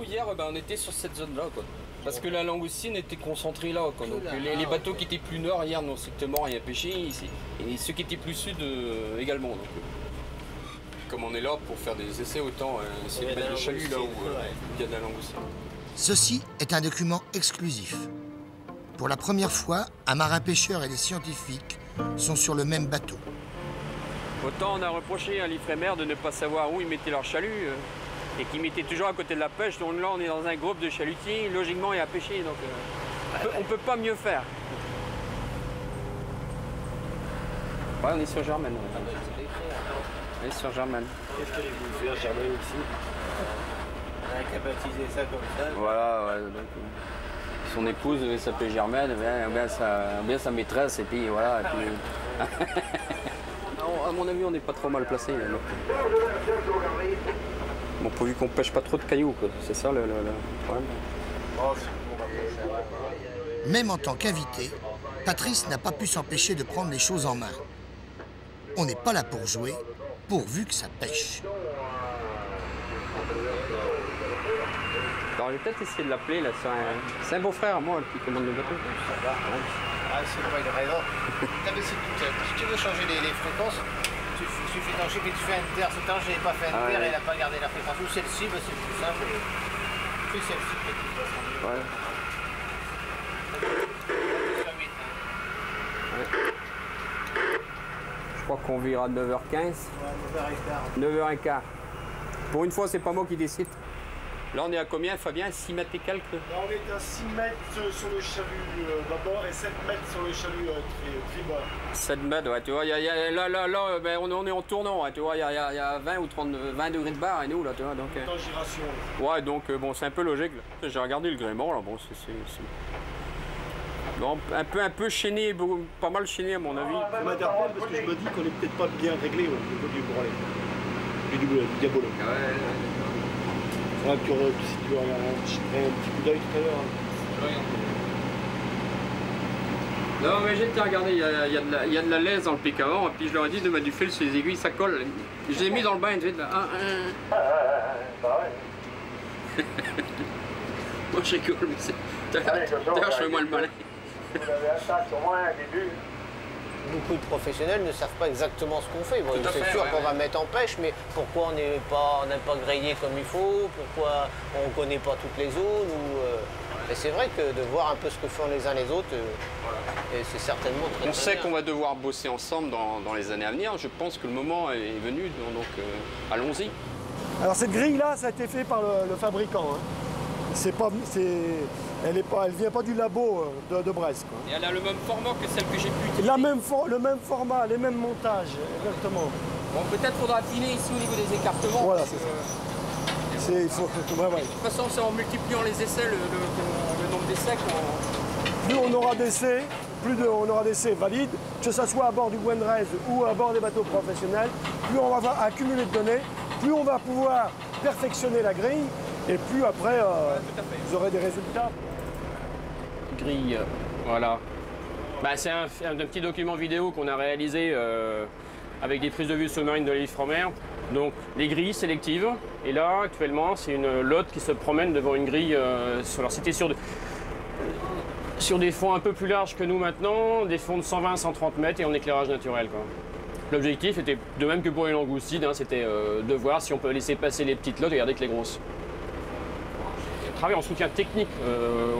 hier, on était sur cette zone-là, quoi. Parce que la langoustine était concentrée là, quoi. Donc les bateaux qui étaient plus nord hier n'ont strictement rien pêché ici. Et ceux qui étaient plus sud également. Donc, comme on est là pour faire des essais, autant essayer de mettre des chaluts là où il y a de la langoustine. Ceci est un document exclusif. Pour la première fois, un marin pêcheur et des scientifiques sont sur le même bateau. Autant on a reproché à l'Ifremer de ne pas savoir où ils mettaient leur chalut et qu'ils mettaient toujours à côté de la pêche. Donc là, on est dans un groupe de chalutiers, logiquement, il y a pêché. Donc on peut pas mieux faire. Ouais, on est sur Germaine. On est sur Germaine. Qu'est-ce que vous faire Germaine ici? On a qu'à baptiser ça comme ça. Voilà, ouais, donc, son épouse s'appelait Germaine, bien sa maîtresse, et puis voilà. Et puis... à mon avis, on n'est pas trop mal placé. Bon, pourvu qu'on pêche pas trop de cailloux, c'est ça le problème. Même en tant qu'invité, Patrice n'a pas pu s'empêcher de prendre les choses en main. On n'est pas là pour jouer, pourvu que ça pêche. Alors, je vais peut-être essayer de l'appeler, là. C'est un beau-frère, moi, qui commande le bateau. Ça va. Ah, c'est pas une raison. Si tu veux changer les fréquences, il suffit d'enchaîner, puis tu fais un terre. Cet ange, je n'ai pas fait un terre et il n'a pas gardé la fréquence. Ou celle-ci, bah, c'est plus simple. Fais celle-ci, peut-être. Ouais. Je crois qu'on vire à 9h15. Ouais, 9h15. Pour une fois, c'est pas moi qui décide. Là, on est à combien, Fabien? 6 mètres et quelques? Là, on est à 6 mètres sur le chalut bâbord et 7 mètres sur le chalut tribord. 7 mètres, ouais, tu vois, là on est en tournant, ouais, tu vois, il y a 20 ou 20 degrés de barre et nous, là, tu vois, donc... En giration. Ouais, donc, bon, c'est un peu logique, là. J'ai regardé le gréement, là, bon, c'est... Bon, un peu chainé, pas mal chainé, à mon avis. Ça m'interpelle parce que je me dis qu'on n'est peut-être pas bien réglé au niveau du brelet. Et du diabolo. Ouais. Faudra que si tu as un petit coup d'œil tout à l'heure. Non, mais j'ai été regarder, il y a de la laisse dans le pic avant, et puis je leur ai dit de mettre du fil sur les aiguilles, ça colle. Je l'ai mis dans le bain, vite là. Bah ouais. Moi je rigole, mais c'est... D'ailleurs, je fais moi le malin. Vous avez un sac au moins un début. Beaucoup de professionnels ne savent pas exactement ce qu'on fait. Bon, c'est sûr qu'on va mettre en pêche, mais pourquoi on n'a pas grillé comme il faut? Pourquoi on ne connaît pas toutes les zones Et c'est vrai que de voir un peu ce que font les uns les autres, c'est certainement très On sait bien. qu'on va devoir bosser ensemble dans les années à venir. Je pense que le moment est venu, donc allons-y. Alors cette grille-là, ça a été fait par le fabricant. Hein. Elle vient pas du labo de Brest. Quoi. Et elle a le même format que celle que j'ai pu utiliser. Le même format, les mêmes montages, exactement. Bon, peut-être faudra affiner ici au niveau des écartements. Voilà, c'est ça. Il faut... ouais. De toute façon, c'est en multipliant les essais, le nombre d'essais qu'on... Plus on aura d'essais, on aura d'essais valides, que ce soit à bord du Gwendrez ou à bord des bateaux professionnels, plus on va accumuler de données, plus on va pouvoir perfectionner la grille, et plus après, vous aurez des résultats. Grille, voilà. C'est un petit document vidéo qu'on a réalisé avec des prises de vue sous-marines de l'Ifremer. Donc les grilles sélectives. Et là, actuellement, c'est une lotte qui se promène devant une grille. Alors c'était sur des fonds un peu plus larges que nous maintenant, des fonds de 120-130 mètres et en éclairage naturel. L'objectif était, de même que pour les langoustines, c'était de voir si on peut laisser passer les petites lottes et garder que les grosses. Travailler en soutien technique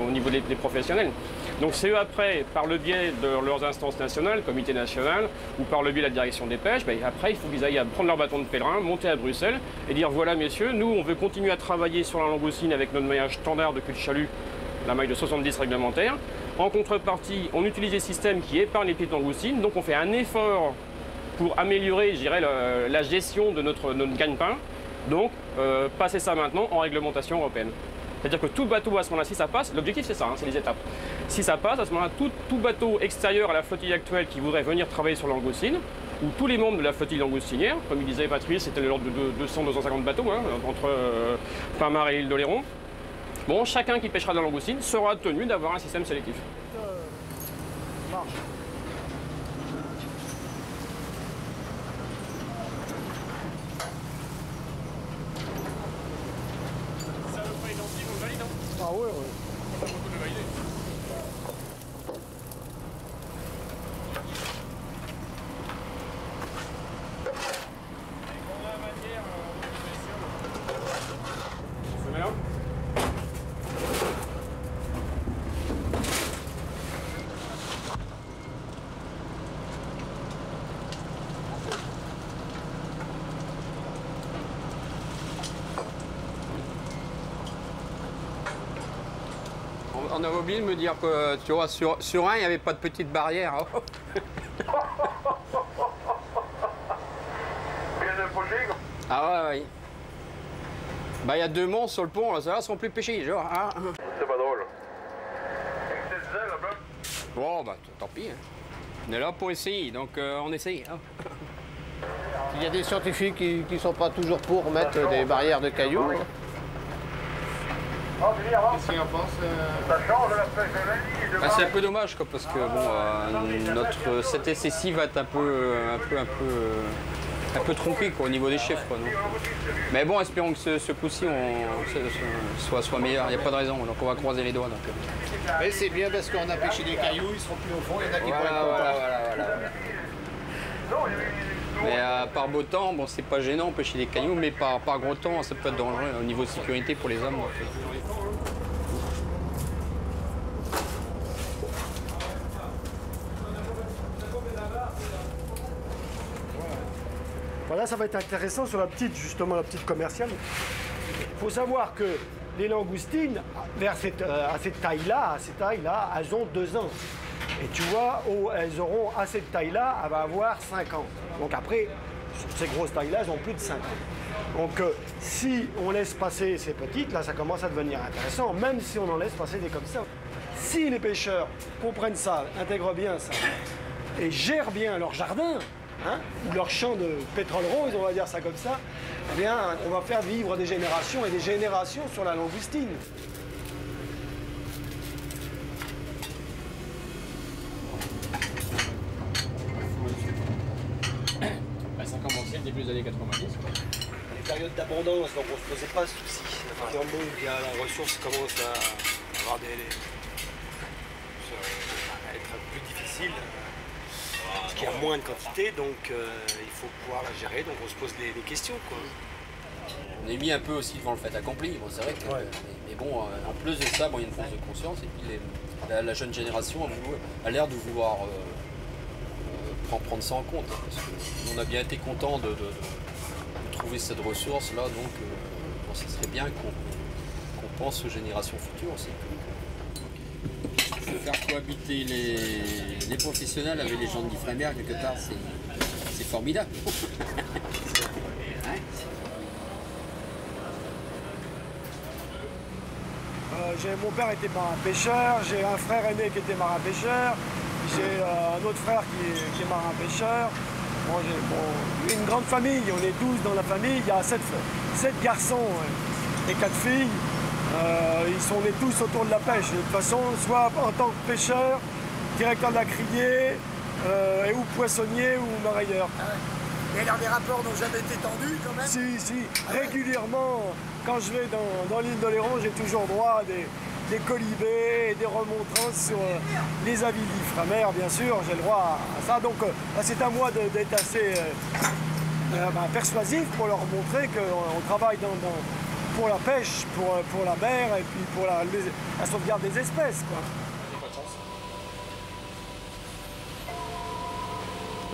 au niveau des professionnels. Donc c'est eux après, par le biais de leurs instances nationales, comité national, ou par le biais de la direction des pêches, après il faut qu'ils aillent prendre leur bâton de pèlerin, monter à Bruxelles et dire voilà messieurs, nous on veut continuer à travailler sur la langoustine avec notre maillage standard de cul de chalut, la maille de 70 réglementaire. En contrepartie, on utilise des systèmes qui épargnent les petites langoustines, donc on fait un effort pour améliorer, je dirais, la gestion de notre gagne-pain. Donc passer ça maintenant en réglementation européenne. C'est-à-dire que tout bateau, à ce moment-là, si ça passe, l'objectif c'est ça, c'est les étapes. Si ça passe, à ce moment-là, tout bateau extérieur à la flottille actuelle qui voudrait venir travailler sur la langoustine, ou tous les membres de la flottille langoustinière, comme il disait Patrice, c'était l'ordre de 200-250 bateaux, entre Pinmar et l'île d'Oléron. Bon, chacun qui pêchera de la langoustine sera tenu d'avoir un système sélectif. Marche. Ça ne veut pas identifier ouais. Ça vaut le coup de le valider. On avait oublié de me dire que tu vois, sur un, il n'y avait pas de petite barrière. Ah ouais. Bah il y a 2 monts sur le pont, là, ceux-là sont plus pêchés, genre. Hein. C'est pas drôle. Bon bah tant pis. Hein. On est là pour essayer, donc on essaye. Hein. Il y a des scientifiques qui ne sont pas toujours pour mettre des barrières de cailloux. Qu'est-ce qu'il en pense Bah, c'est un peu dommage quoi, parce que bon, cet essai-ci va être un peu tronqué quoi, au niveau des chiffres. Quoi, donc. Mais bon, espérons que ce coup-ci soit meilleur, il n'y a pas de raison, donc on va croiser les doigts. Donc. Mais c'est bien parce qu'on a pêché des cailloux, ils seront plus au fond, il y en a qui vont être contents. Mais par beau temps, bon, c'est pas gênant pêcher des cailloux, mais par gros temps, ça peut être dangereux au niveau de sécurité pour les hommes. Donc. Voilà, ça va être intéressant sur la petite commerciale. Il faut savoir que les langoustines, à cette taille-là, elles ont 2 ans. Et tu vois, elles auront à cette taille-là, elles vont avoir 5 ans. Donc après, sur ces grosses tailles-là, elles ont plus de 5 ans. Donc si on laisse passer ces petites, là, ça commence à devenir intéressant, même si on en laisse passer des comme ça. Si les pêcheurs comprennent ça, intègrent bien ça, et gèrent bien leur jardin, hein, leur champ de pétrole rose, on va dire ça comme ça, eh bien, on va faire vivre des générations et des générations sur la langoustine. Ça a commencé début des années 90. Les périodes d'abondance, donc on ne se posait pas ce souci. À partir du moment où il y a la ressource commence à avoir être plus difficile, parce qu'il y a moins de quantité, donc il faut pouvoir la gérer, donc on se pose des questions, quoi. On est mis un peu aussi devant le fait accompli. Bon, c'est vrai que, mais bon, en plus de ça, bon, il y a une prise de conscience et puis la jeune génération a l'air de vouloir prendre ça en compte. Hein, parce qu'on a bien été content de trouver cette ressource là, donc bon, ce serait bien qu'on pense aux générations futures aussi. Faire cohabiter les professionnels avec les gens de l'Ifremer, quelque part, c'est formidable. Mon père était marin-pêcheur, j'ai un frère aîné qui était marin-pêcheur, j'ai un autre frère qui est marin-pêcheur. Bon, une grande famille, on est 12 dans la famille, il y a 7 garçons et 4 filles. On est tous autour de la pêche, de toute façon, soit en tant que pêcheur, directeur de la criée, ou poissonnier ou marailleur. Et alors les rapports n'ont jamais été tendus quand même? Si, régulièrement, quand je vais dans l'île d'Oléron, j'ai toujours droit à des colibés et des remontrances sur les avis de l'Ifremer, bien sûr, j'ai le droit à ça. Donc c'est à moi d'être assez persuasif pour leur montrer qu'on travaille pour la pêche, pour la mer et puis pour la sauvegarde des espèces, quoi.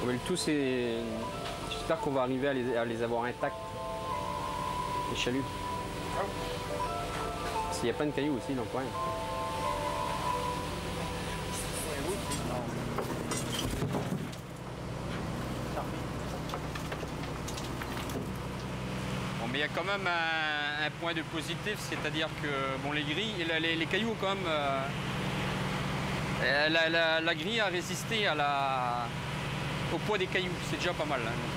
Mais le tout, c'est... J'espère qu'on va arriver à les avoir intacts, les chaluts. Parce qu'il y a plein de cailloux aussi dans le coin. Bon, mais il y a quand même un point de positif, c'est-à-dire que bon, les grilles, les cailloux quand même, la grille a résisté au poids des cailloux, c'est déjà pas mal. Hein, donc,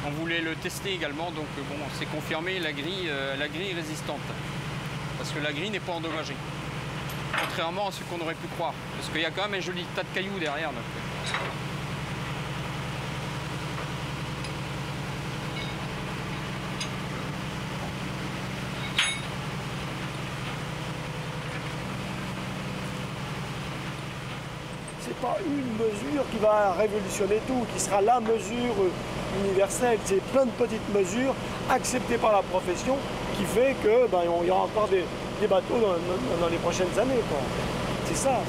on voulait le tester également, donc bon, c'est confirmé, la grille est résistante. Parce que la grille n'est pas endommagée. Contrairement à ce qu'on aurait pu croire. Parce qu'il y a quand même un joli tas de cailloux derrière. Donc. c'est pas une mesure qui va révolutionner tout, qui sera la mesure universelle. C'est plein de petites mesures acceptées par la profession qui fait que il y aura encore des bateaux dans les prochaines années, quoi. C'est ça.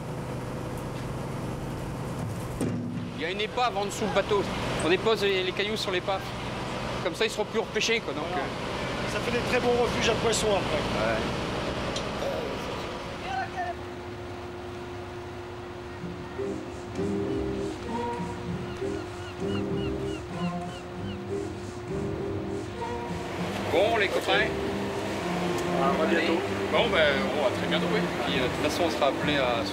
Il y a une épave en dessous le bateau. On dépose les cailloux sur l'épave. Comme ça, ils seront plus repêchés, quoi. Donc, voilà. Ça fait des très bons refuges à poissons après. ouais. Bon, les copains. À bientôt. Bon, on va très bientôt, oui. Puis, de toute façon, on sera appelé à se